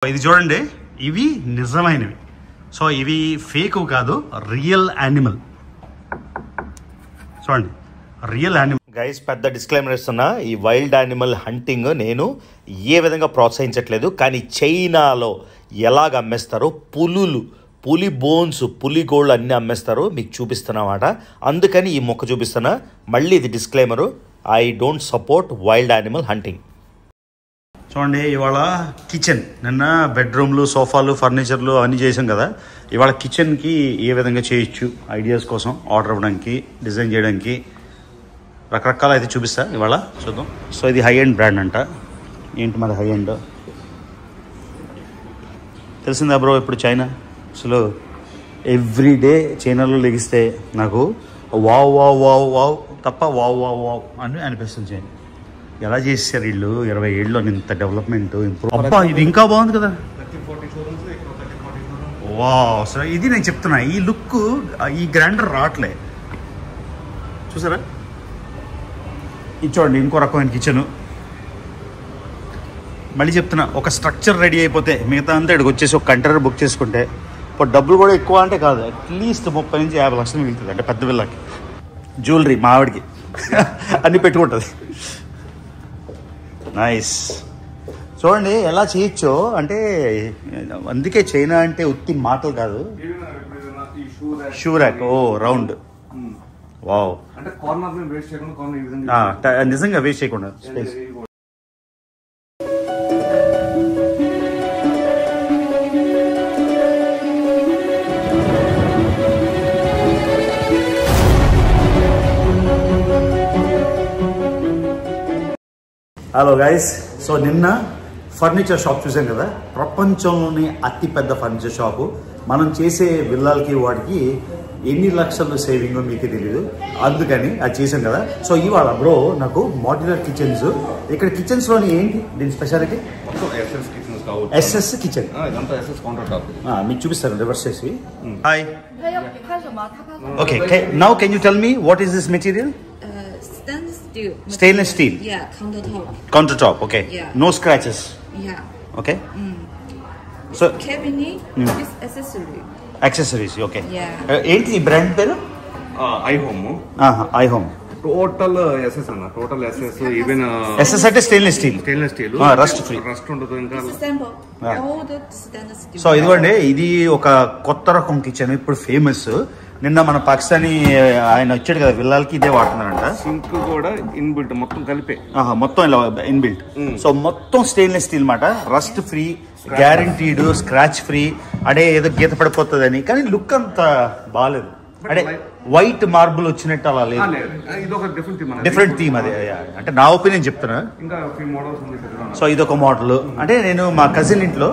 ఇది చూడండి, ఇవి నిజమైనవి. సో ఇవి ఫేక్ కాదు, రియల్ యానిమల్. చూడండి, రియల్ యానిమల్. గైస్, పెద్ద డిస్క్లైమర్ ఇస్తున్నా, ఈ వైల్డ్ యానిమల్ హంటింగ్ నేను ఏ విధంగా ప్రోత్సహించట్లేదు. కానీ చైనాలో ఎలాగ అమ్మేస్తారో పులి బోన్స్, పులి గోళ్ళు అన్నీ అమ్మేస్తారు, మీకు చూపిస్తున్నమాట. అందుకని ఈ మొక్క చూపిస్తున్నా. మళ్ళీ ఇది disclaimer, I don't support wild animal hunting. చూడండి, ఇవాళ కిచెన్, నిన్న బెడ్రూమ్లు, సోఫాలు, ఫర్నిచర్లు అన్నీ చేసాం కదా. ఇవాళ కిచెన్కి ఏ విధంగా చేయొచ్చు ఐడియాస్ కోసం ఆర్డర్ ఇవ్వడానికి, డిజైన్ చేయడానికి రకరకాల అయితే చూపిస్తా. ఇవాళ చూద్దాం. సో ఇది హై ఎండ్ బ్రాండ్ అంట. ఏంటి మరి హై ఎండ్ తెలిసిందా బ్రో? ఇప్పుడు చైనా అసలు ఎవ్రీడే చైనాలో లెగిస్తే నాకు వావ్ వావ్ వావ్ వావ్ తప్ప వావ్ వావ్ వావ్ అని అనిపిస్తుంది. చైనా ఎలా చేశారు వీళ్ళు 20 ఏళ్ళలో ఇంత డెవలప్మెంట్, ఇంప్రూవ్. అబ్బా, ఇది ఇంకా బాగుంది కదా. వావ్, సరే ఇది నేను చెప్తున్నా, ఈ లుక్, ఈ గ్రాండర్ రావట్లే. చూసారా? ఇది చూడండి, ఇంకో రకమైన కిచెను. మళ్ళీ చెప్తున్నా, ఒక స్ట్రక్చర్ రెడీ అయిపోతే మిగతా అంతా ఇక్కడికి వచ్చేసి ఒక కంటైనర్ బుక్ చేసుకుంటే ఇప్పుడు డబ్బులు కూడా ఎక్కువ అంటే కాదు, అట్లీస్ట్ 30 నుంచి 50 లక్షలు మిగులుతుంది. అంటే పెద్ద పిల్లకి జ్యువెలరీ, మా ఆవిడికి అన్నీ పెట్టుకుంటుంది. నైస్. చూడండి ఎలా చేయొచ్చో. అంటే అందుకే చైనా అంటే ఉత్తి మాటలు కాదు. షూ ర్యాక్, ఓ రౌండ్, వావ్. నిజంగా వేస్ట్ చేయకుండా స్పేస్. హలో గైస్, సో నిన్న ఫర్నిచర్ షాప్ చూసాం కదా. ప్రపంచంలోని అతిపెద్ద ఫర్నిచర్ షాపు. మనం చేసే విల్లాలకి వాటికి ఎన్ని లక్షలు సేవింగ్ మీకు తెలియదు, అందుకని అది చేసాం కదా. సో ఇవాళ బ్రో నాకు మాడ్యులర్ కిచెన్స్, ఇక్కడ కిచెన్స్లోని ఏంటి దీని స్పెషాలిటీ? SS kitchen. మీకు చూపిస్తారు రివర్స్ చేసి. Hi. Okay, now can you tell me what is this material? Stainless steel. Yeah, countertop. Okay. Yeah. No scratches. Yeah. Okay. So cabinet is accessories. Okay. Yeah. ఏంటి ఈ brand పేరు? iHome. iHome. Total SS అన్న, total SS. Even SS అంటే stainless steel. Stainless steel. Rust free. Rust ఉండదు ఇంకా. So ఇదిగోండి, ఇది ఒక కొత్త రకం కిచెన్, ఇప్పుడు ఫేమస్. నిన్న మన పాకిస్తానీ ఆయన వచ్చాడు కదా విల్లాలకి, ఇదే వాడుతున్నారంట. సింక్ కూడా ఇన్బిల్ట్ మొత్తం కలిపే, మొత్తం ఇలా ఇన్బిల్ట్. సో మొత్తం స్టెయిన్లెస్ స్టీల్ మాట, rust free, guaranteed, scratch free. అడే ఏదో గీత పడిపోతుందని, కానీ లుక్ అంత బాగాలేదు. అంటే వైట్ మార్బుల్ వచ్చినట్టు అలా లేదు, డిఫరెంట్ థీమ్. అదే అంటే నా ఒపీనియన్ చెప్తున్నా. సో ఇదొక మోడల్. అంటే నేను మా కజిన్ ఇంట్లో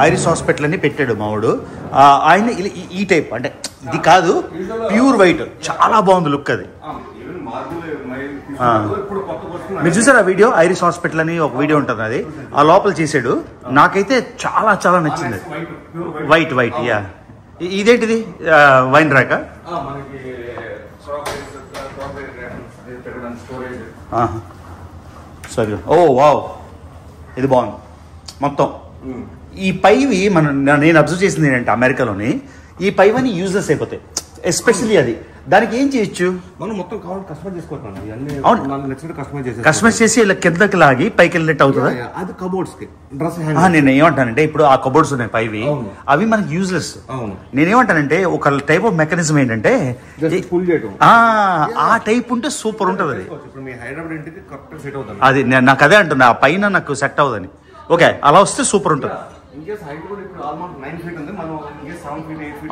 ఐరిస్ హాస్పిటల్ అని పెట్టాడు మావాడు. ఆయన ఈ టైప్, అంటే ఇది కాదు, ప్యూర్ వైట్, చాలా బాగుంది లుక్. అది మీరు చూసారు ఆ వీడియో? ఐరిస్ హాస్పిటల్ అని ఒక వీడియో ఉంటుంది, అది ఆ లోపల చేసాడు. నాకైతే చాలా చాలా నచ్చింది. White white. యా, ఇదేంటిది? వైన్ ర్యాకా? సరే. ఓ వావ్, ఇది బాగుంది మొత్తం. ఈ పైవి నేను అబ్జర్వ్ చేసింది ఏంటంటే, అమెరికాలోని ఈ పైవని యూజ్లెస్ అయిపోతాయి. ఎస్పెషల్లీ అది, దానికి ఏం చేయొచ్చు? మనం మొత్తం కావాలి కస్టమైజ్ చేసుకోవచ్చు. కస్టమైజ్ చేసి ఇలా కిందకి లాగి పైకి వెళ్ళినట్టు అవుతుందా? అది కబోర్డ్స్ కి డ్రెస్. నేను ఏమంటానంటే, ఇప్పుడు ఆ కబోర్డ్స్ ఉన్నాయి పైవి, అవి మనకి యూజ్లెస్. నేనేమంటానంటే, ఒక టైప్ ఆఫ్ మెకానిజం ఏంటంటే ఆ టైప్ ఉంటే సూపర్ ఉంటుంది. అది నాకు అదే అంటున్నా, ఆ పైన నాకు సెట్ అవ్వదని. ఓకే, అలా వస్తే సూపర్ ఉంటుంది.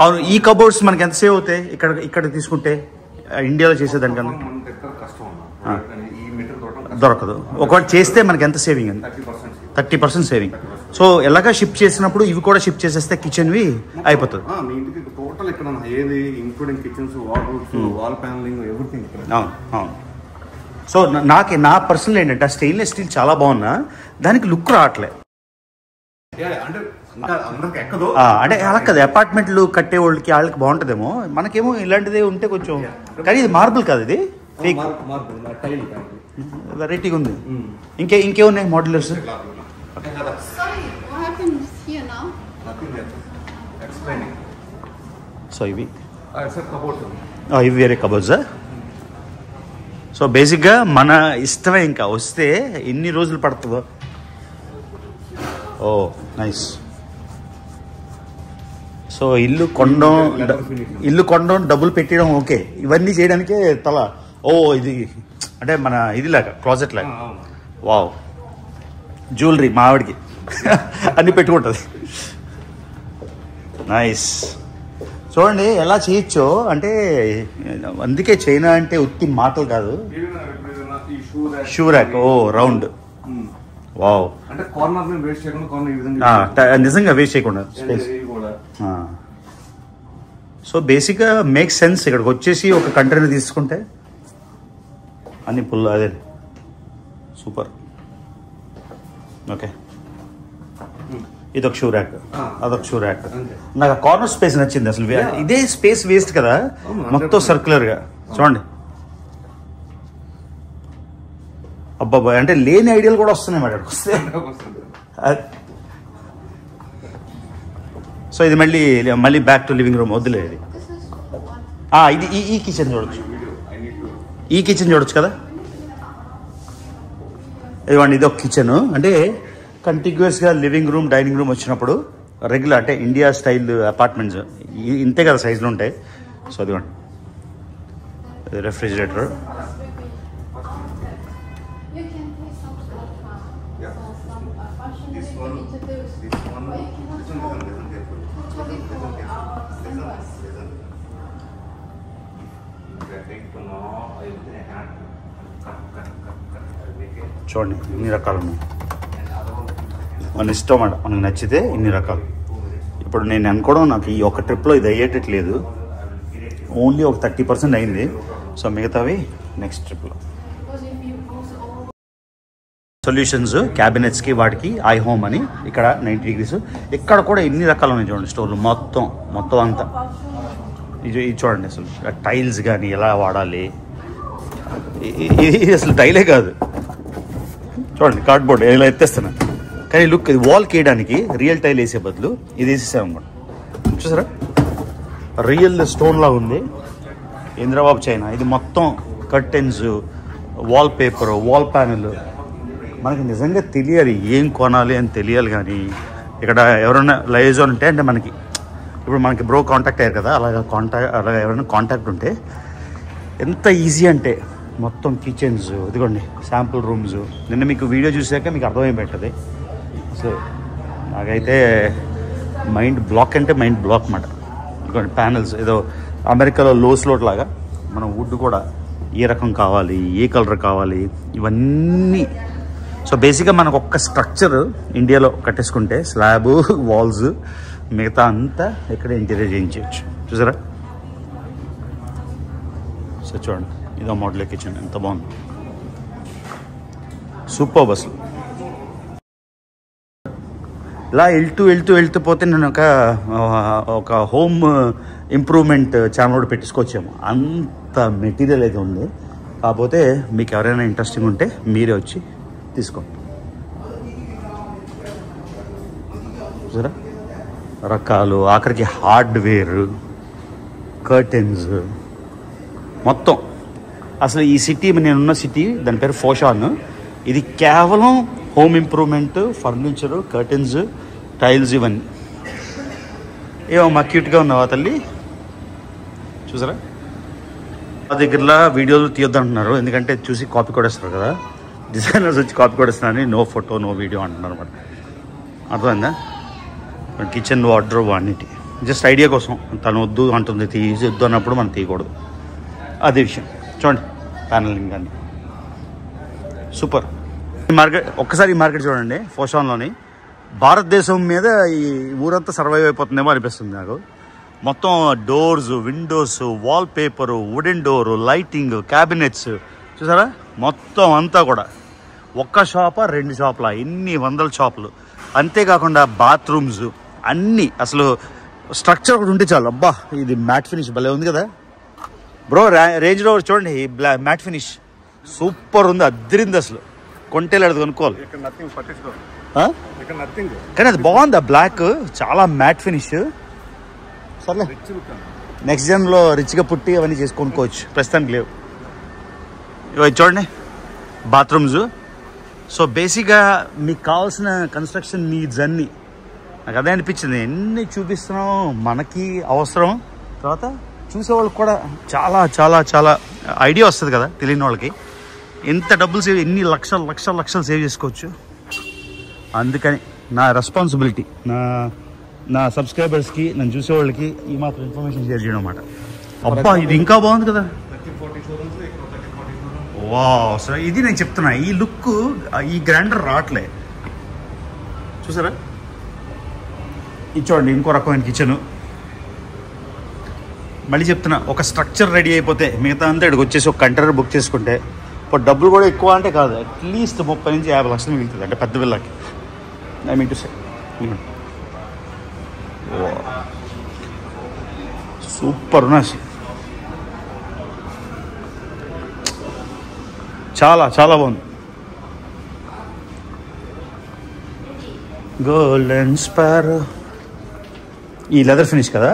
అవును, ఈ కబోర్డ్స్ మనకి ఎంత సేవ్ అవుతాయి ఇక్కడ తీసుకుంటే, ఇండియాలో చేసేదానికన్నా దొరకదు. ఒకవేళ చేస్తే మనకి ఎంత సేవింగ్ అండి? 30% సేవింగ్. సో ఎలాగా షిప్ చేసినప్పుడు ఇవి కూడా షిప్ చేసేస్తే కిచెన్వి అయిపోతుంది. అవును. సో నా పర్సనల్ ఏంటంటే, స్టెయిన్లెస్ స్టీల్ చాలా బాగున్నా, దానికి లుక్ రావట్లే. అంటే అలా కదా, అపార్ట్మెంట్లు కట్టే వాళ్ళకి వాళ్ళకి బాగుంటుందేమో, మనకేమో ఇలాంటిదే ఉంటే కొంచెం. కానీ ఇది మార్బుల్ కాదు, ఇది ఫేక్. వెరైటీగా ఉంది. ఇంకేమున్నాయి మోడలర్స్? ఎక్స్ప్లెయినింగ్. సో ఇవి సార్ కబోర్డ్స్. ఇవి వేరే కబోర్డ్సా? సో బేసిక్గా మన ఇష్టమే, ఇంకా వస్తే ఎన్ని రోజులు పడుతుందో. ఓ నైస్. సో ఇల్లు కొనడం డబ్బులు పెట్టడం ఓకే, ఇవన్నీ చేయడానికే తల. ఓ ఇది అంటే మన ఇది లాగా క్లాజెట్ లాగా. వావ్. జ్యువెలరీ మా ఆవిడకి అన్ని పెట్టుకుంటుంది. నైస్. చూడండి ఎలా చేయొచ్చో, అంటే అందుకే చైనా అంటే ఉత్తి మాటలు కాదు. Shoe rack. ఓ రౌండ్. వావ్. అంటే కార్నర్ ని వేస్ట్ చేయకుండా కార్నర్ ఈ విధంగా నిజంగా వేస్ట్ చేయకుండా స్పేస్. సో బేసిక్గా మేక్ సెన్స్. ఇక్కడికి వచ్చేసి ఒక కంటైనర్ తీసుకుంటే అన్ని పుల్. అదే సూపర్. ఓకే, ఇదొక షూ ర్యాక్, అదొక షూ ర్యాక్. నాకు కార్నర్ స్పేస్ నచ్చింది అసలు. ఇదే స్పేస్ వేస్ట్ కదా, మొత్తం సర్క్యులర్ గా. చూడండి అబ్బాబా, అంటే లేని ఐడియాలు కూడా వస్తున్నాయి మేడం వస్తే. సో ఇది మళ్ళీ బ్యాక్ టు లివింగ్ రూమ్. వద్దులే ఇది. ఇది ఈ కిచెన్ చూడొచ్చు, ఈ కిచెన్ చూడొచ్చు కదా. ఇదిగోండి ఇది ఒక కిచెన్. అంటే కంటిన్యూస్గా లివింగ్ రూమ్ డైనింగ్ రూమ్ వచ్చినప్పుడు రెగ్యులర్ అంటే ఇండియా స్టైల్ అపార్ట్మెంట్స్ ఇంతే కదా సైజులో ఉంటాయి. సో అదిగోండి రెఫ్రిజిరేటర్. చూడండి ఇన్ని రకాలు ఉన్నాయి. మన ఇష్టం అన్నమాట, మనకు నచ్చితే ఇన్ని రకాలు. ఇప్పుడు నేను అనుకోవడం నాకు ఈ ఒక ట్రిప్లో ఇది అయ్యేటట్లేదు, ఓన్లీ ఒక 30% అయింది. సో మిగతావి నెక్స్ట్ ట్రిప్లో. సొల్యూషన్స్ క్యాబినెట్స్కి వాటికి ఐ హోమ్ అని ఇక్కడ 90 degrees. ఇక్కడ కూడా ఎన్ని రకాలు ఉన్నాయి చూడండి స్టోర్లు. మొత్తం అంతా ఇది చూడండి. అసలు టైల్స్ కానీ ఎలా వాడాలి, ఇది అసలు టైలే కాదు. చూడండి కార్డ్బోర్డ్ ఇలా ఎత్తేస్తున్నా, కానీ లుక్ ఇది వాల్కి వేయడానికి రియల్ టైల్ వేసే బదులు ఇది వేసేసాం అనమాట. చూసారా రియల్ స్టోన్ లాగా ఉంది. ఇంద్రబాబు చైనా. ఇది మొత్తం curtains, wall paper, wall panel. మనకి నిజంగా తెలియాలి ఏం కొనాలి అని తెలియాలి. కానీ ఇక్కడ ఎవరైనా లైజాన్ ఉంటే, అంటే మనకి ఇప్పుడు మనకి బ్రో కాంటాక్ట్ అయ్యారు కదా, అలాగా ఎవరైనా కాంటాక్ట్ ఉంటే ఎంత ఈజీ అంటే మొత్తం కిచెన్స్. ఇదిగోండి శాంపుల్ రూమ్స్. నిన్న మీకు వీడియో చూసాక మీకు అర్థమైపోతుంది. సో నాకైతే మైండ్ బ్లాక్ అంటే మైండ్ బ్లాక్ అన్నమాట. ఇదిగోండి ప్యానెల్స్. ఏదో అమెరికాలో లో స్లోట్ లాగా మనం వుడ్ కూడా ఏ రకం కావాలి, ఏ కలర్ కావాలి, ఇవన్నీ. సో బేసిక్గా మనకు ఒక్క స్ట్రక్చర్ ఇండియాలో కట్టేసుకుంటే స్లాబ్, వాల్స్, మిగతా అంతా ఇక్కడే ఇంటీరియర్ చేయించవచ్చు. చూసారా. సో చూడండి ఇదో మోడల్ కిచెన్ ఎంత బాగుంది, సూపర్. అసలు ఇలా వెళ్తూ పోతే నేను ఒక హోమ్ ఇంప్రూవ్మెంట్ ఛానల్ కూడా పెట్టించుకొచ్చాము. అంత మెటీరియల్ అయితే ఉంది. కాకపోతే మీకు ఎవరైనా ఇంట్రెస్టింగ్ ఉంటే మీరే వచ్చి తీసుకోండి. చూసారా రకాలు, ఆఖరికి హార్డ్వేర్, కర్టెన్స్ మొత్తం. అసలు ఈ సిటీ, నేనున్న సిటీ దాని పేరు ఫోషాన్. ఇది కేవలం home improvement, furniture, curtains, tiles ఇవన్నీ. ఏమో మా క్యూట్గా ఉన్నావా తల్లి. చూసారా ఆ దగ్గరలో వీడియోలు తీయొద్దంటున్నారు, ఎందుకంటే చూసి కాపీ కొడేస్తారు కదా. డిజైనర్స్ వచ్చి కాపీ కొడేస్తున్నారని నో ఫోటో నో వీడియో అంటున్నారు అనమాట. అర్థమైందా. కిచెన్ వార్డ్రోబ్ అన్నిటి జస్ట్ ఐడియా కోసం. తను వద్దు అంటుంది, తీసి వద్దు అన్నప్పుడు మనం తీయకూడదు, అదే విషయం. చూడండి ప్యానలింగ్ కానీ సూపర్. మార్కెట్ ఒక్కసారి ఈ మార్కెట్ చూడండి ఫోషాన్లోని. భారతదేశం మీద ఈ ఊరంతా సర్వైవ్ అయిపోతుందేమో అనిపిస్తుంది నాకు. మొత్తం doors, Windows, wall paper, wooden door, lighting, cabinets. చూసారా మొత్తం అంతా కూడా ఒక్క షాపా 2 షాపులా, ఎన్ని వందల షాపులు. అంతేకాకుండా బాత్రూమ్స్ అన్నీ. అసలు స్ట్రక్చర్ ఒకటి ఉంటే చాలు. అబ్బా ఇది మ్యాట్ ఫినిష్ భలే ఉంది కదా బ్రో. రేంజ్ రోవర్ చూడండి మ్యాట్ ఫినిష్ సూపర్ ఉంది, అద్దరింది. అసలు కొంటేలాడు కొనుక్కోవాలి. ఇంకా నథింగ్. కానీ అది బాగుంది. ఆ బ్లాక్ చాలా మ్యాట్ ఫినిష్. సర్లే, నెక్స్ట్ జన్లో రిచ్గా పుట్టి అవన్నీ చేసి కొనుక్కోవచ్చు. ప్రస్తుతానికి లేవు. ఇవి చూడండి బాత్రూమ్స్. సో బేసిక్గా మీకు కావాల్సిన కన్స్ట్రక్షన్ నీడ్స్ అన్నీ నాకు అదే అనిపించింది. ఎన్ని చూపిస్తున్నాం మనకి అవసరం, తర్వాత చూసేవాళ్ళకి కూడా చాలా చాలా చాలా ఐడియా వస్తుంది కదా తెలియని వాళ్ళకి. ఎంత డబ్బులు సేవ్, ఎన్ని లక్షలు లక్షలు లక్షలు సేవ్ చేసుకోవచ్చు. అందుకని నా రెస్పాన్సిబిలిటీ నా సబ్స్క్రైబర్స్కి, నన్ను చూసేవాళ్ళకి ఈ మాత్రం ఇన్ఫర్మేషన్ షేర్ చేయడం అన్నమాట. అబ్బా ఇది ఇంకా బాగుంది కదా. వావ్, సో ఇది నేను చెప్తున్నా, ఈ లుక్ ఈ గ్రాండర్ రావట్లే. చూసారా, ఇది చూడండి ఇంకో రకమైన కిచెను. మళ్ళీ చెప్తున్నా, ఒక స్ట్రక్చర్ రెడీ అయిపోతే మిగతా అంతా ఇక్కడికి వచ్చేసి ఒక కంటైనర్ బుక్ చేసుకుంటే ఇప్పుడు డబ్బులు కూడా ఎక్కువ అంటే కాదు, అట్లీస్ట్ 30 నుంచి 50 లక్షలు మిగులుతుంది. అంటే పెద్ద విల్లాకి. I mean to say super ఉన్నాయి. చాలా చాలా బాగుంది. గోల్డెన్ స్పారో ఈ లెదర్ ఫినిష్ కదా.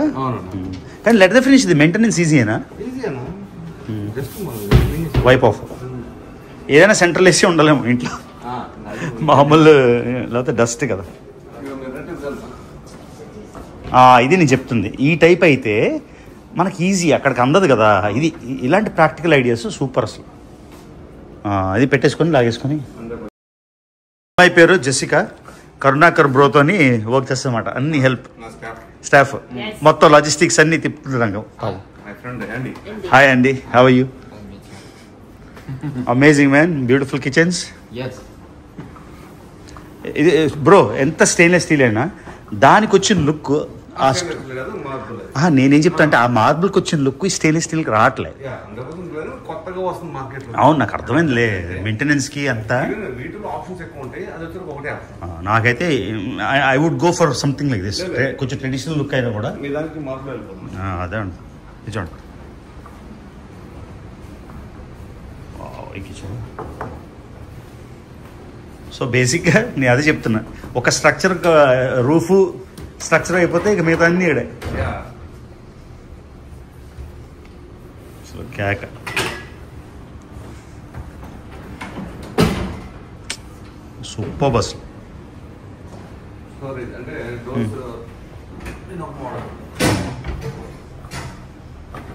కానీ లెదర్ ఫినిష్ ఇది మెయింటెనెన్స్ ఈజీనా? వైప్ ఆఫ్ ఏదైనా సెంట్రల్ ఏసీ ఉండలేము ఇంట్లో, మామూలు లేకపోతే డస్ట్ కదా. ఇది నేను చెప్తుంది, ఈ టైప్ అయితే మనకి ఈజీ, అక్కడికి అందదు కదా. ఇది ఇలాంటి ప్రాక్టికల్ ఐడియాస్ సూపర్ అసలు. అది పెట్టేసుకొని లాగేసుకొని. అమ్మాయి పేరు జెసికా, కరుణాకర్ బ్రోతోని వర్క్ చేస్తామన్నమాట. అన్ని హెల్ప్ స్టాఫ్ మొత్తం లాజిస్టిక్స్ అన్ని తిప్పుతున్నాం. హాయ్ అండి, how are you? Amazing man, beautiful kitchens. ఇది బ్రో ఎంత స్టెయిన్లెస్ స్టీల్ అయినా దానికి వచ్చిన లుక్, నేనేం చెప్తా అంటే ఆ మార్బుల్కి వచ్చిన లుక్ ఈ స్టెయిన్లెస్ స్టీల్కి రావట్లేదు. అవును, నాకు అర్థమైందిలే మెయింటెనెన్స్కి అంతా. నాకైతే I would go for something like this, కొంచెం ట్రెడిషనల్ లుక్ అయినా కూడా. అదే అండి, చూడండి సో బేసిక్గా నేను అదే చెప్తున్నా, ఒక స్ట్రక్చర్ రూఫ్ స్ట్రక్చర్ అయిపోతే ఇక మిగతా అన్నీ ఇడే. సో కేక సూపర్ బస్.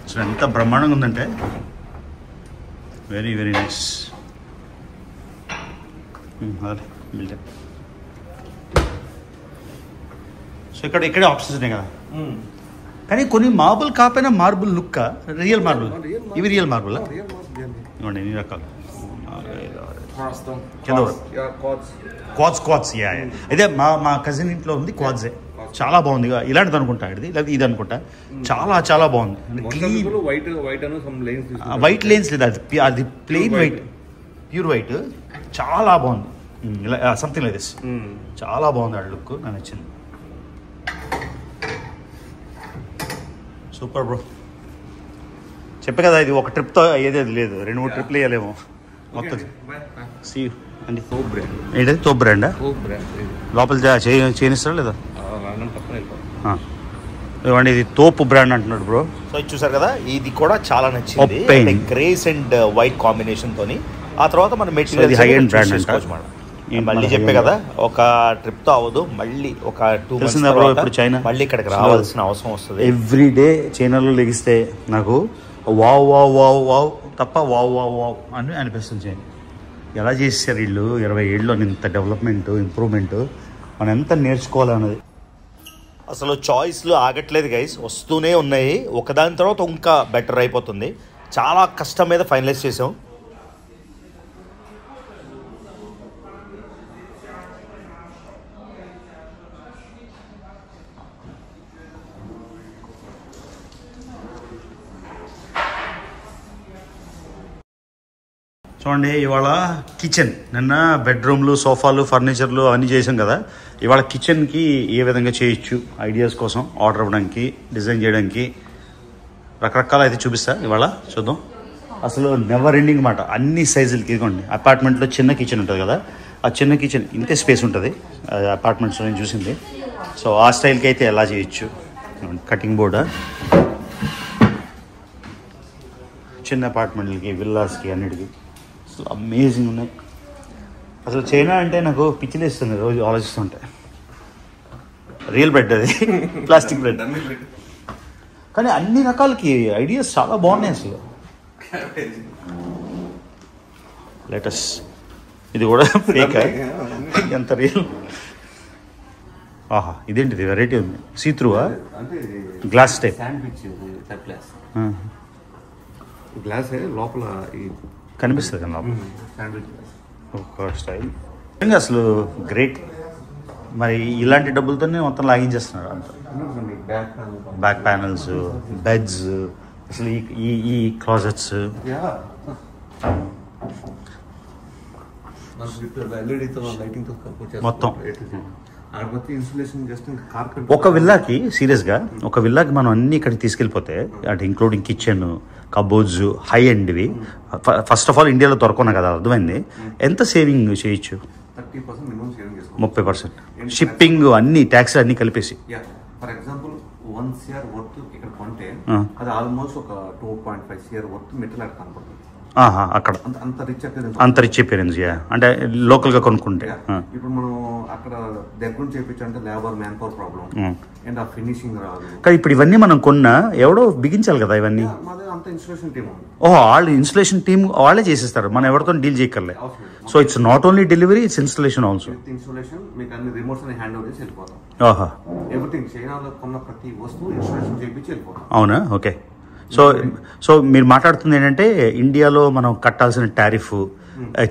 సో ఎంత బ్రహ్మాండంగా ఉందంటే వెరీ వెరీ నైస్. సో ఇక్కడే ఆప్షన్స్ ఉన్నాయి కదా. కానీ కొన్ని మార్బుల్ కాకపోయినా మార్బుల్ లుక్, రియల్ మార్బుల్. ఇవి రియల్ మార్బుల్ ఇవ్వండి, ఎన్ని రకాలు. క్వాడ్స్ అయితే మా కజిన్ ఇంట్లో ఉంది క్వాడ్సే, చాలా బాగుంది. ఇలాంటిది అనుకుంటా, ఇది అనుకుంటా. చాలా చాలా బాగుంది. వైట్ లైన్స్ లేదా, అది ప్లెయిన్ వైట్, ప్యూర్ వైట్, చాలా బాగుంది. సంథింగ్ లైక్ దిస్, చాలా బాగుంది. ఆ లుక్ నాకు నచ్చింది. Super bro. చెప్పే కదా, ఇది ఒక ట్రిప్తో అయ్యేది లేదు, 2-3 ట్రిప్లు వేయలేము మొత్తం. సీ అండి. ఏంటది తోప్ బ్రాండా? లోపల చేయనిస్తారా లేదా? ఇవ్వండి, ఇది తోపు బ్రాండ్ అంటున్నాడు బ్రో. సో ఇది చూసారు కదా, ఇది కూడా చాలా నచ్చింది. గ్రేస్ అండ్ వైట్ కాంబినేషన్ తోని. ఆ తర్వాత మన మెటీరియల్ హై ఎండ్ బ్రాండ్ తీసుకోవచ్చు. మళ్ళీ చెప్పే కదా, ఒక ట్రిప్ తో అవ్వదు, మళ్ళీ ఒక 2 months ఇప్పుడు చైనా మళ్ళీ ఇక్కడికి రావాల్సిన అవసరం వస్తుంది. ఎవ్రీ డే చైనాలో లెగిస్తే నాకు వావ్ వావ్ వావ్ వావ్ తప్ప వావ్ వావ్ వావ్ అని అనిపిస్తుంది. చైనా ఎలా చేశారు వీళ్ళు 20 ఏళ్ళలో ఇంత డెవలప్మెంట్, ఇంప్రూవ్మెంట్, మనం ఎంత నేర్చుకోవాలన్నది. అసలు చాయిస్లు ఆగట్లేదు గైస్, వస్తూనే ఉన్నాయి. ఒకదాని తర్వాత ఇంకా బెటర్ అయిపోతుంది. చాలా కష్టం మీద ఫైనలైజ్ చేసాం. చూడండి, ఇవాళ కిచెన్, నిన్న బెడ్రూమ్లు, సోఫాలు, ఫర్నిచర్లు అవన్నీ చేసాం కదా. ఇవాళ కిచెన్కి ఏ విధంగా చేయొచ్చు ఐడియాస్ కోసం ఆర్డర్ ఇవ్వడానికి, డిజైన్ చేయడానికి రకరకాల అయితే చూపిస్తా. ఇవాళ చూద్దాం. అసలు నెవర్ ఎండింగ్ మాట, అన్ని సైజులకి. ఇదిగోండి, అపార్ట్మెంట్లో చిన్న కిచెన్ ఉంటుంది కదా, ఆ చిన్న కిచెన్ ఇంతే స్పేస్ ఉంటుంది అపార్ట్మెంట్స్లో నేను చూసింది. సో ఆ స్టైల్కి అయితే ఎలా చేయొచ్చు. కటింగ్ బోర్డా చిన్న అపార్ట్మెంట్లకి, విల్లాస్కి, అన్నిటికీ అసలు అమేజింగ్ ఉన్నాయి. అసలు చైనా అంటే నాకు పిచ్చిలేస్తుంది రోజు ఆలోచిస్తుంటే. రియల్ బ్రెడ్ అది, ప్లాస్టిక్ బ్రెడ్. కానీ అన్ని రకాలకి ఐడియాస్ చాలా బాగున్నాయి అసలు. లెటస్ ఇది కూడా ఫేక్, ఎంత రియల్. ఆహా, ఇదేంటిది వెరైటీ ఉంది. సీత్రూవా, గ్లాస్ టైప్ గ్లాస్ లోపల కనిపిస్తుంది కదా లోపల ఒక స్టైల్. అసలు గ్రేట్. మరి ఇలాంటి డబ్బులతోనే మొత్తం లాగించేస్తున్నారు అంత. బ్యాక్ ప్యానల్స్, బెడ్స్, అసలు ఈ ఈ క్లాజెట్స్ మొత్తం. ఒక విల్లాకి సీరియస్గా ఒక విల్లాకి మనం అన్ని ఇక్కడికి తీసుకెళ్ళిపోతే అంటే ఇంక్లూడింగ్ కిచెన్, కబోర్డ్స్, హై ఎండ్వి ఫస్ట్ ఆఫ్ ఆల్ ఇండియాలో దొరకను కదా, అర్థమైంది. ఎంత సేవింగ్ చేయొచ్చు? 30%. షిప్పింగ్ అన్ని ట్యాక్స్ అన్ని కలిపేసి. ఫర్ ఎగ్జాంపుల్ 1 CR వర్త్ ఇక్కడ కొంటే అది ఆల్మోస్ట్ ఒక 2.5 CR వర్త్ మెటీరియల్ అక్కడ కనపడుతుంది. అక్కడ అంత రిచ్ అపియరెన్స్ అంటే లోకల్గా కొనుక్కుంటే. ఇప్పుడు మనం అక్కడ దగ్గర చేయించాలంటే labour, man power problem and ఆ ఫినిషింగ్ రాదు. కానీ ఇప్పుడు ఇవన్నీ మనం కొన్నా ఎవడో బిగించాలి కదా ఇవన్నీ. అంత ఇన్స్టలేషన్ టీమ్ ఉంది. వాళ్ళు ఇన్స్టలేషన్ టీమ్ వాళ్ళే చేసేస్తారు, మనం ఎవరితో డీల్ చేయక్కర్లే. So it's not only delivery, it's installation also. Installation మీకు అన్ని రిమోట్స్ అని హ్యాండ్ ఓవర్ చేసి వెళ్ళిపోతాం. ఎవ్రీథింగ్ చైనాలో కొన్న ప్రతి వస్తువు ఇన్స్టలేషన్ చేయించి వెళ్ళిపోతాం. అవునా? ఓకే. సో మీరు మాట్లాడుతుంది ఏంటంటే ఇండియాలో మనం కట్టాల్సిన టారిఫ్,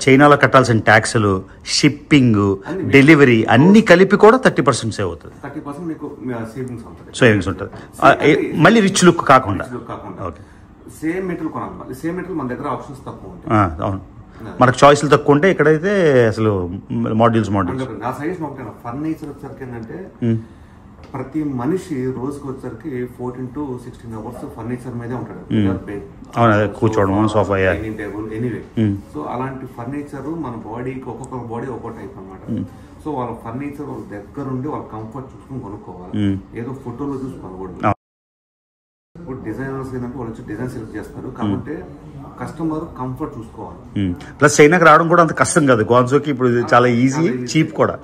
చైనాలో కట్టాల్సిన ట్యాక్సులు, షిప్పింగ్, డెలివరీ అన్ని కలిపి కూడా 30% సేవ్ అవుతుంది. 30% మీకు సేవింగ్స్ ఉంటుంది. మళ్ళీ రిచ్ లుక్ కాకుండా. ఓకే. సేమ్ మెటీరియల్ కొనాలి. సేమ్ మెటీరియల్ మన దగ్గర ఆప్షన్స్ తక్కువ ఉంటాయి. అవును, మనకు చాయిస్లు తక్కువ ఉంటాయి. ఇక్కడైతే అసలు మోడల్స్ నా సజెషన్ ఒకటే, ఫర్నిచర్ వచ్చేసరికి ఏంటంటే ప్రతి మనిషి రోజుకి వచ్చేసరికి 14 to 16 అవర్స్ ఫర్నిచర్ మీదే ఉంటాడు. కూర్చోవడం, sofa, dining table, anyway. So అలాంటి ఫర్నిచర్ మన బాడీకి ఒక్కొక్క బాడీ ఒక్కో టైప్ అనమాట. సో వాళ్ళ ఫర్నిచర్ వాళ్ళ దగ్గర ఉండి వాళ్ళ కంఫర్ట్ చూసుకుని కొనుక్కోవాలి. ఏదో ఫోటోలో చూసి కొనకూడదు. ఇప్పుడు డిజైనర్స్ ఏంటంటే వాళ్ళు వచ్చి డిజైన్ సెలెక్ట్ చేస్తారు కాబట్టి కస్టమర్ కంఫర్ట్ చూసుకోవాలి. ప్లస్ చైనాకి రావడం కూడా అంత కష్టం కాదు. గ్వాన్జోకి ఇప్పుడు చాలా ఈజీ, చీప్ కూడా.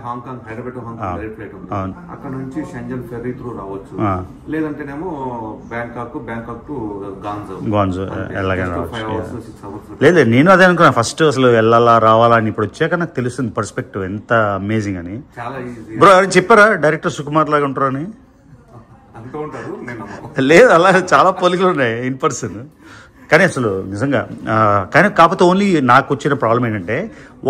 Hong Kong, Hyderabad Hong Kong direct flight ఉంది. అక్కడ నుంచి షెంజన్ ఫెర్రీ త్రూ రావచ్చు, లేదంటేనేమో బ్యాంకాక్ టు గాంజో ఎలాగైనా 5 hours 6 hours. లేదు, నేను అదే అనుకున్నా ఫస్ట్, అసలు వెళ్ళాలా రావాలా అని. ఇప్పుడు వచ్చాక నాకు తెలుస్తుంది పర్స్పెక్టివ్ ఎంత అమేజింగ్ అని. చాలా ఈజీ. బ్రో ఎవరైనా చెప్పారా డైరెక్టర్ సుకుమార్ లాగా ఉంటారు అని? ఉంటారు. లేదు, అలా చాలా పోలికలు ఉన్నాయి ఇన్ పర్సన్. కానీ అసలు నిజంగా కానీ కాకపోతే ఓన్లీ నాకు వచ్చిన ప్రాబ్లం ఏంటంటే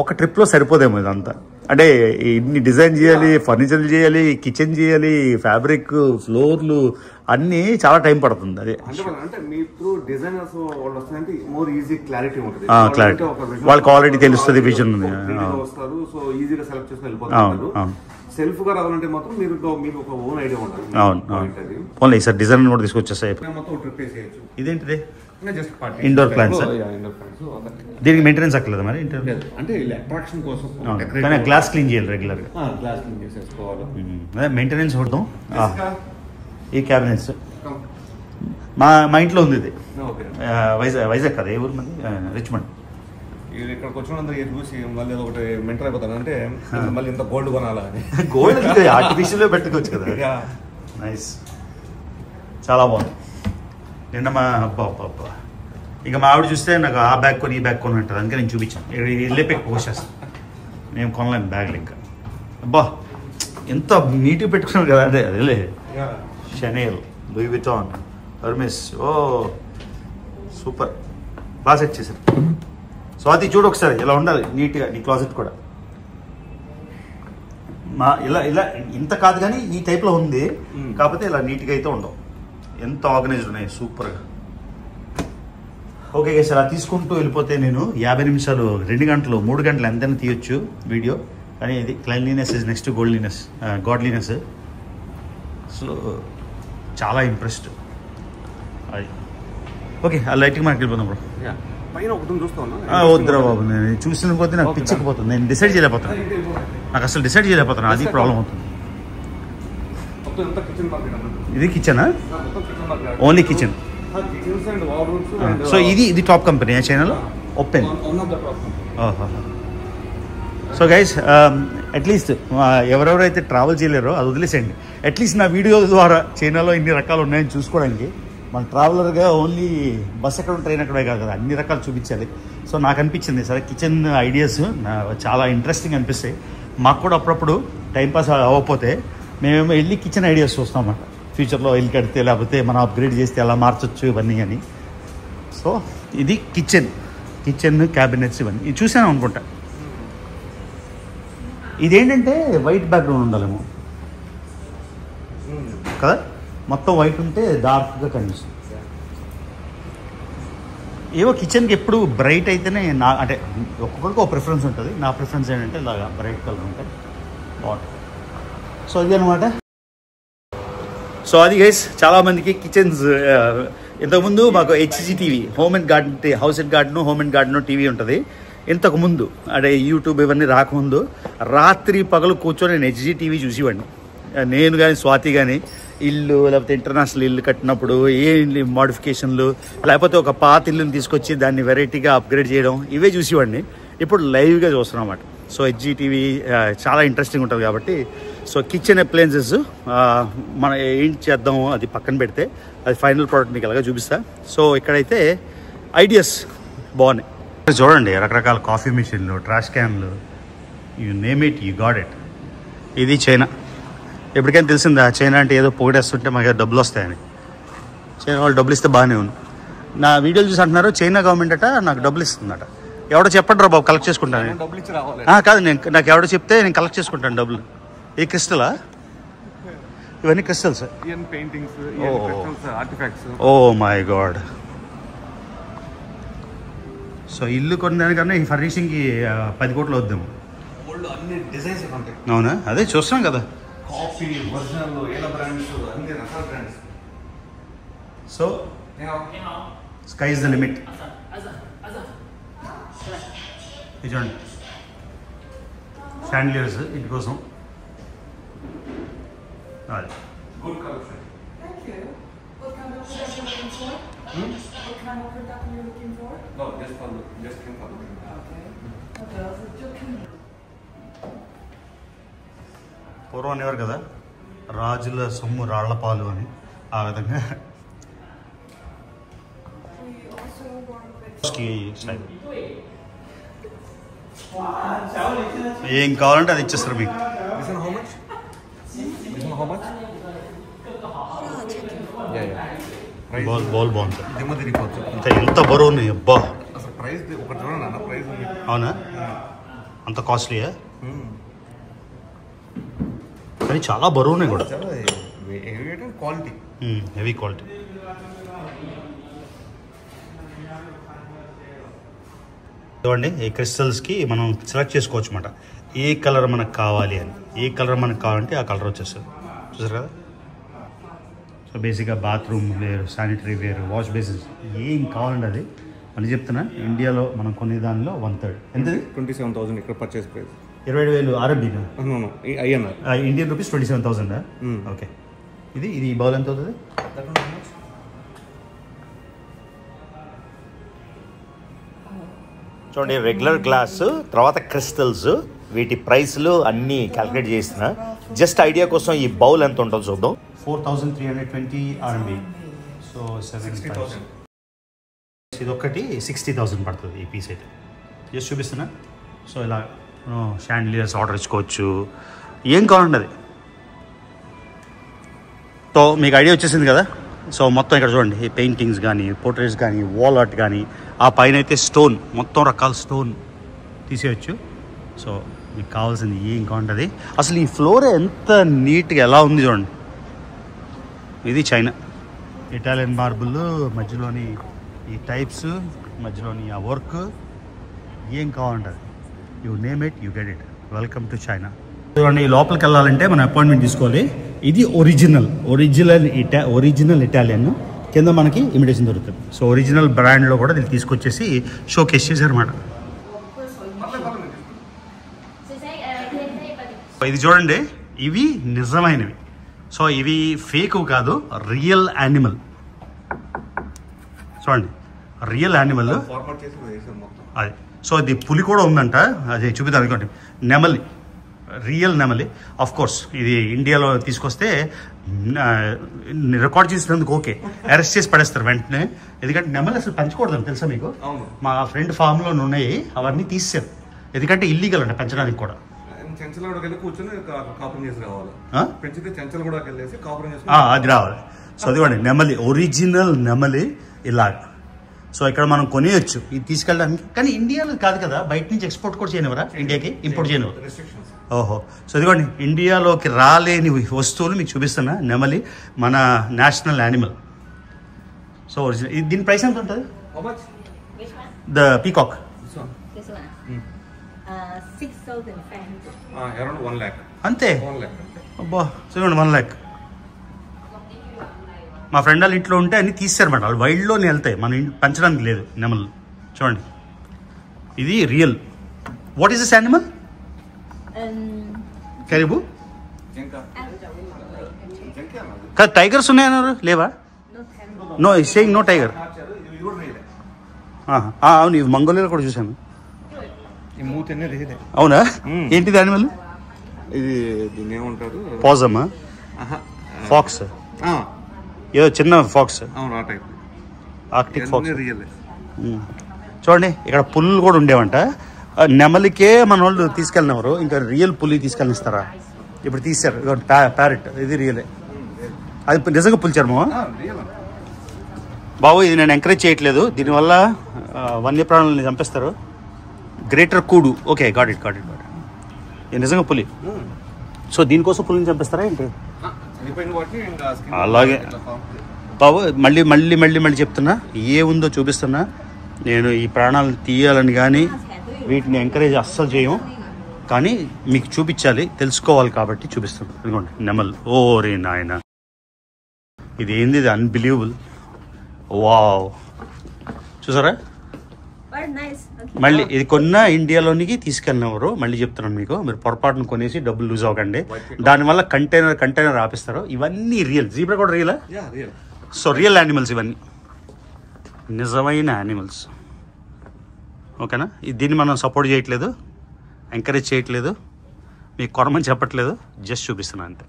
ఒక ట్రిప్లో సరిపోదేమో ఇదంతా. అంటే ఇన్ని డిజైన్ చేయాలి, ఫర్నిచర్ చేయాలి, కిచెన్ చేయాలి, ఫ్యాబ్రిక్, ఫ్లోర్లు అన్నీ చాలా టైం పడుతుంది. అదే క్లారిటీ వాళ్ళకి ఆల్రెడీ తెలుస్తుంది, విజన్ ఉంది. సెల్ఫ్ గా రావాలంటే మాత్రం మీకు ఒక ఓన్ ఐడియా ఉండాలి. అవును, ఓన్లీ సార్ డిజైన్ కూడా తీసుకొచ్చేస్తాయి. ఇదేంటిది? Indoor plants. దీనికి మెయింటెనెన్స్ అక్కర్లేదు మరి? అంటే అట్రాక్షన్ కోసం కానీ గ్లాస్ క్లీన్ చేయాలి రెగ్యులర్ గా. గ్లాస్ క్లీన్ చేసేసుకోవాలి. అదే మెయింటెనెన్స్ కొడతాం. ఈ క్యాబినెట్స్ మా ఇంట్లో ఉంది. ఇది వైజాగ్ కదా, ఏ ఊరు మంది? రిచ్మండ్. ఇక్కడికి వచ్చినందుకు చూసి మళ్ళీ ఒకటి మెంటల్ అయిపోతాను, అంటే మళ్ళీ ఇంత గోల్డ్ కొనాలా అని. గోల్డ్ ఆర్టిఫిషియల్ పెట్టుకోవచ్చు కదా. నైస్, చాలా బాగుంది. నిన్న మా అబ్బా ఇక మా ఆవిడ చూస్తే నాకు ఆ బ్యాగ్ కొని ఈ బ్యాగ్ కొని ఉంటుంది, అందుకే నేను చూపించాను. వెళ్ళిపోయి పోస్ట్ చేస్తాను. నేను కొనలేను బ్యాగ్లు ఇంకా. అబ్బా ఎంత నీట్గా పెట్టుకున్నాను కదా. అదే షనేల్, లూయి విటాన్, హెర్మెస్. ఓ సూపర్, బాగా సెట్ చేశారు. సో అది చూడు ఒకసారి ఎలా ఉండాలి నీట్గా నీ క్లాజెట్ కూడా. ఇలా ఇంత కాదు కానీ ఈ టైప్లో ఉంది, కాకపోతే ఇలా నీట్గా అయితే ఉండవు. ఎంత ఆర్గనైజ్డ్ ఉన్నాయి, సూపర్గా. ఓకే సార్, అలా తీసుకుంటూ వెళ్ళిపోతే నేను 50 నిమిషాలు, 2 గంటలు, 3 గంటలు ఎంతైనా తీయొచ్చు వీడియో. కానీ ఇది క్లైన్లీనెస్ ఇస్ నెక్స్ట్ గాడ్లీనెస్. సో చాలా ఇంప్రెస్డ్. అది ఓకే, ఆ లైటింగ్ మనకి వెళ్ళిపోతాం బ్రో. పైన ఒకటి చూస్తా ఉన్నా. వద్దురా బాబు, నేను చూసిన కొద్దీ నాకు పిచ్చకపోతుంది. నేను డిసైడ్ చేయలేకపోతున్నాను, నాకు అసలు డిసైడ్ చేయలేకపోతున్నాను. అది ప్రాబ్లం అవుతుంది. ఇది కిచెనా? Only kitchen. సో ఇది టాప్ కంపెనీ చైనాలో ఓపెన్. సో గైస్, అట్లీస్ట్ ఎవరెవరైతే ట్రావెల్ చేయలేరో అది వదిలేసేయండి. అట్లీస్ట్ నా వీడియో ద్వారా చైనాలో ఇన్ని రకాలు ఉన్నాయని చూసుకోవడానికి. మన ట్రావెలర్గా ఓన్లీ బస్ ఎక్కడ ట్రైన్ ఎక్కడే కాదు కదా, అన్ని రకాలు చూపించాలి. సో నాకు అనిపించింది సరే కిచెన్ ఐడియాస్ చాలా ఇంట్రెస్టింగ్ అనిపిస్తాయి. మాకు కూడా అప్పుడప్పుడు టైంపాస్ అవ్వకపోతే మేమేమో వెళ్ళి కిచెన్ ఐడియాస్ చూస్తామన్నమాట. ఫ్యూచర్లో ఇల్లు కడితే లేకపోతే మనం అప్గ్రేడ్ చేస్తే ఎలా మార్చొచ్చు ఇవన్నీ అని. సో ఇది కిచెన్ క్యాబినెట్స్ ఇవన్నీ ఇది చూసాను అనుకుంటా. ఇదేంటంటే వైట్ బ్యాక్గ్రౌండ్ ఉండాలేమో కదా, మొత్తం వైట్ ఉంటే డార్క్గా కనిపిస్తుంది. ఏవో కిచెన్కి ఎప్పుడు బ్రైట్ అయితేనే అంటే ఒక్కొక్కరికి ఒక ప్రిఫరెన్స్ ఉంటుంది. నా ప్రిఫరెన్స్ ఏంటంటే ఇలాగా బ్రైట్ కలర్ ఉంటాయి బాగుంటుంది. సో ఇది అనమాట. సో అది గైస్, చాలామందికి కిచెన్స్ ఇంతకుముందు మాకు HG TV home and garden, house and garden, home and garden TV ఉంటుంది. ఇంతకుముందు అంటే యూట్యూబ్ ఇవన్నీ రాకముందు రాత్రి పగలు కూర్చొని నేను హెచ్జీ టీవీ చూసేవాడిని. నేను కానీ స్వాతి కానీ ఇల్లు లేకపోతే ఇంటర్నేషనల్ ఇల్లు కట్టినప్పుడు ఏ మోడిఫికేషన్లు లేకపోతే ఒక పాత ఇల్లుని తీసుకొచ్చి దాన్ని వెరైటీగా అప్గ్రేడ్ చేయడం ఇవే చూసేవాడిని. ఇప్పుడు లైవ్గా చూస్తున్నాం అన్నమాట. సో హెచ్జీ టీవీ చాలా ఇంట్రెస్టింగ్ ఉంటుంది కాబట్టి సో కిచెన్ అప్లయన్సెస్ మనం ఏం చేద్దాము అది పక్కన పెడితే అది ఫైనల్ ప్రోడక్ట్ మీకు ఎలాగా చూపిస్తా. సో ఇక్కడైతే ఐడియాస్ బాగున్నాయి. చూడండి, రకరకాల కాఫీ మిషన్లు, ట్రాష్ క్యాన్లు, you name it, you got it. ఇది చైనా. ఎప్పటికైనా తెలిసిందా చైనా అంటే ఏదో పొగిడేస్తుంటే మాకు డబ్బులు వస్తాయని. చైనా వాళ్ళు డబ్బులు ఇస్తే బాగానే ఉంది. నా వీడియోలు చూసి అంటున్నారు చైనా గవర్నమెంట్ అట నాకు డబ్బులు ఇస్తుందట. ఎవడో చెప్పండి రా బాబు, కలెక్ట్ చేసుకుంటాను. కాదు, నాకు ఎవడో చెప్తే నేను కలెక్ట్ చేసుకుంటాను డబ్బులు. ఈ క్రిస్టలా? ఇవన్నీ crystals. Oh my god. So ఇల్లు కొనడానికన్నా ఈ ఫర్నిషింగ్కి 10 కోట్లు వద్దాము. అవునా? అదే చూస్తున్నాం కదా. So sky is the limit. చూడండి షాండిలియర్స్ ఇంటి కోసం. Thank you. What kind of product are you looking for? What kind of product are you looking for? No, just for looking. Okay. What else is looking? పూర్వం అనేవారు కదా, రాజుల సొమ్ము రాళ్ల పాలు అని. ఆ విధంగా ఏం కావాలంటే అది ఇచ్చేస్తారు మీకు. బౌల్ బాగుంటుంది. ఎంత బరువు ఉన్నాయి అబ్బా. అవునా? అంత కాస్ట్లీయా? కానీ చాలా బరువు ఉన్నాయి కూడా, హెవీ క్వాలిటీ. చూడండి, ఈ క్రిస్టల్స్కి మనం సెలెక్ట్ చేసుకోవచ్చు అన్నమాట. ఏ కలర్ మనకు కావాలి అని, ఏ కలర్ మనకు కావాలంటే ఆ కలర్ వచ్చేస్తుంది. చూసారు కదా? సో బేసిక్గా bathroom ware, sanitary ware, wash basins ఏం కావాలండి అది అని చెప్తున్నా. ఇండియాలో మనం కొన్ని దానిలో 1/3 ఎంతది? 27,000 ఇక్కడ purchase price. 27,000 RMB Indian rupees 27,000. Okay. ఇది ఈ బౌల్ ఎంత అవుతుంది? చూడండి, రెగ్యులర్ గ్లాస్ తర్వాత క్రిస్టల్స్, వీటి ప్రైస్లు అన్నీ క్యాలిక్యులేట్ చేసిన జస్ట్ ఐడియా కోసం. ఈ బౌల్ ఎంత ఉంటుందో చూద్దాం. 4,320 RMB. సో 7,000. ఇది ఒకటి 60,000 పడుతుంది ఈ పీస్ అయితే. జస్ట్ చూపిస్తున్నా. సో ఇలా షాండిలియర్స్ ఆర్డర్ ఇచ్చుకోవచ్చు, ఏం కావాలండి అది. సో మీకు ఐడియా వచ్చేసింది కదా. సో మొత్తం ఇక్కడ చూడండి, ఈ పెయింటింగ్స్ కానీ, పోర్ట్రేట్స్ కానీ, వాల్ ఆర్ట్ కానీ, ఆ పైన అయితే స్టోన్, మొత్తం రకాల స్టోన్ తీసేయచ్చు. సో మీకు కావాల్సింది ఏం కావాలంటుంది. అసలు ఈ ఫ్లోర్ ఎంత నీట్గా ఎలా ఉంది చూడండి. ఇది చైనా. ఇటాలియన్ మార్బుల్, మధ్యలోని ఈ టైప్స్, మధ్యలోని ఆ వర్క్, ఏం కావాలంటుంది. You name it, you get it. Welcome to China. చూడండి, లోపలికి వెళ్ళాలంటే మనం అపాయింట్మెంట్ తీసుకోవాలి. ఇది ఒరిజినల్ ఇటాలియన్. కింద మనకి ఇమిటేషన్ దొరుకుతుంది. సో ఒరిజినల్ బ్రాండ్లో కూడా దీన్ని తీసుకొచ్చేసి షోకేస్ చేశారన్నమాట. ఇది చూడండి, ఇవి నిజమైనవి. సో ఇవి ఫేక్ కాదు, రియల్ యానిమల్. చూడండి, రియల్ యానిమల్ అది. సో ఇది పులి కూడా ఉందంట, అది చూపిద్దాం. అనుకోండి, నెమలి, రియల్ నెమలి. ఆఫ్ కోర్స్ ఇది ఇండియాలో తీసుకొస్తే రికార్డ్ చేసినందుకు ఓకే, అరెస్ట్ చేసి పడేస్తారు వెంటనే. ఎందుకంటే నెమలి అసలు పెంచకూడదని తెలుసా మీకు? మా ఫ్రెండ్ ఫామ్లో ఉన్నాయి, అవన్నీ తీసారు. ఎందుకంటే ఇల్లీగల్ అంట పెంచడానికి కూడా. అది రావాలి. సో అదివ్వండి నెమలి, ఒరిజినల్ నెమలి ఇలాగ. సో ఇక్కడ మనం కొనేయచ్చు ఇది తీసుకెళ్ళడానికి. కానీ ఇండియాలో కాదు కదా, బయట నుంచి ఎక్స్పోర్ట్ కూడా చేయనివరా? ఇండియాకి ఇంపోర్ట్ చేయనివ్వరు. ఓహో. సో ఇదిగోండి, ఇండియాలోకి రాలేని వస్తువులు మీకు చూపిస్తున్నా. నెమలి మన నేషనల్ యానిమల్. So original. దీని ప్రైస్ ఎంత ఉంటుంది? The peacock 6,500. అంతే. అబ్బా. సో ఇవ్వండి 1 lakh. మా ఫ్రెండ్ వాళ్ళ ఇంట్లో ఉంటే అన్ని తీసారన్నమాట. వాళ్ళు వైల్డ్లోనే వెళ్తాయి, మన పెంచడానికి లేదు నెమలు. చూడండి, ఇది real. What is this animal? Caribou. కాదు, టైగర్స్ ఉన్నాయన్నారు, లేవా? No saying no tiger. అవును, ఇవి మంగోలియాలో కూడా చూసాను. అవునా? ఏంటిది యానిమల్? ఇది దీన్ని ఏమంటారు? పాజమా? ఫాక్స్? ఏదో చిన్న ఫాక్స్. Arctic pox. చూడండి, ఇక్కడ పుల్లు కూడా ఉండేవంట. నెమలికే మన వాళ్ళు తీసుకెళ్ళినవారు, ఇంకా రియల్ పులి తీసుకెళ్ళిస్తారా? ఇప్పుడు తీశారు. ప్యారెట్, ఇది రియలే. అది నిజంగా పులి చర్మమా? బాబు, ఇది నేను ఎంకరేజ్ చేయట్లేదు. దీనివల్ల వన్యప్రాణులని చంపేస్తారు. గ్రేటర్ కూడు. Okay, got it. ఇది నిజంగా పులి. సో దీనికోసం పులిని చంపేస్తారా ఏంటి? అలాగే బాబు, మళ్ళీ చెప్తున్నా, ఏ ఉందో చూపిస్తున్నా. నేను ఈ ప్రాణాలను తీయాలని కానీ వీటిని ఎంకరేజ్ అస్సలు చేయం, కానీ మీకు చూపించాలి, తెలుసుకోవాలి కాబట్టి చూపిస్తున్నాను. ఇదిగోండి నెమల్. ఓ రే నాయన, ఇది ఏంది? ఇది అన్బిలీవబుల్. వావ్, చూసారా? మళ్ళీ ఇది కొన్న ఇండియాలోనికి తీసుకెళ్ళినవారు. మళ్ళీ చెప్తున్నాను మీకు, మీరు పొరపాటును కొనేసి డబ్బులు లూజ్ అవ్వకండి. దానివల్ల కంటైనర్ ఆపిస్తారు. ఇవన్నీ రియల్. జీబ్రా కూడా రియలా? సో రియల్ యానిమల్స్ ఇవన్నీ, నిజమైన యానిమల్స్. ఓకేనా? దీన్ని మనం సపోర్ట్ చేయట్లేదు, ఎంకరేజ్ చేయట్లేదు, మీకు కొనమని చెప్పట్లేదు, జస్ట్ చూపిస్తున్నాను అంతే.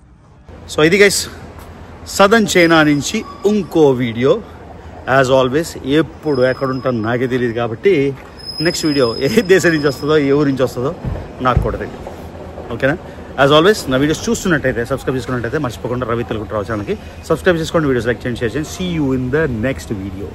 సో ఇది గైస్, సదర్న్ చైనా నుంచి ఇంకో వీడియో. యాజ్ ఆల్వేస్, ఎప్పుడు ఎక్కడ ఉంటానో నాకే తెలియదు కాబట్టి నెక్స్ట్ వీడియో ఏ దేశం నుంచి వస్తుందో, ఏ ఊరి నుంచి వస్తుందో నాకు కూడా తెలియదు. ఓకేనా? యాజ్ ఆల్వేస్, నా వీడియోస్ చూస్తున్నట్టయితే, సబ్స్క్రైబ్ చేసుకున్నట్టయితే మర్చిపోకుండా రవి తెలుగు రావు ఛానల్కి సబ్స్క్రైబ్ చేసుకోండి. వీడియోస్ లైక్ చేయండి, షేర్ చేయండి. See you in the next video.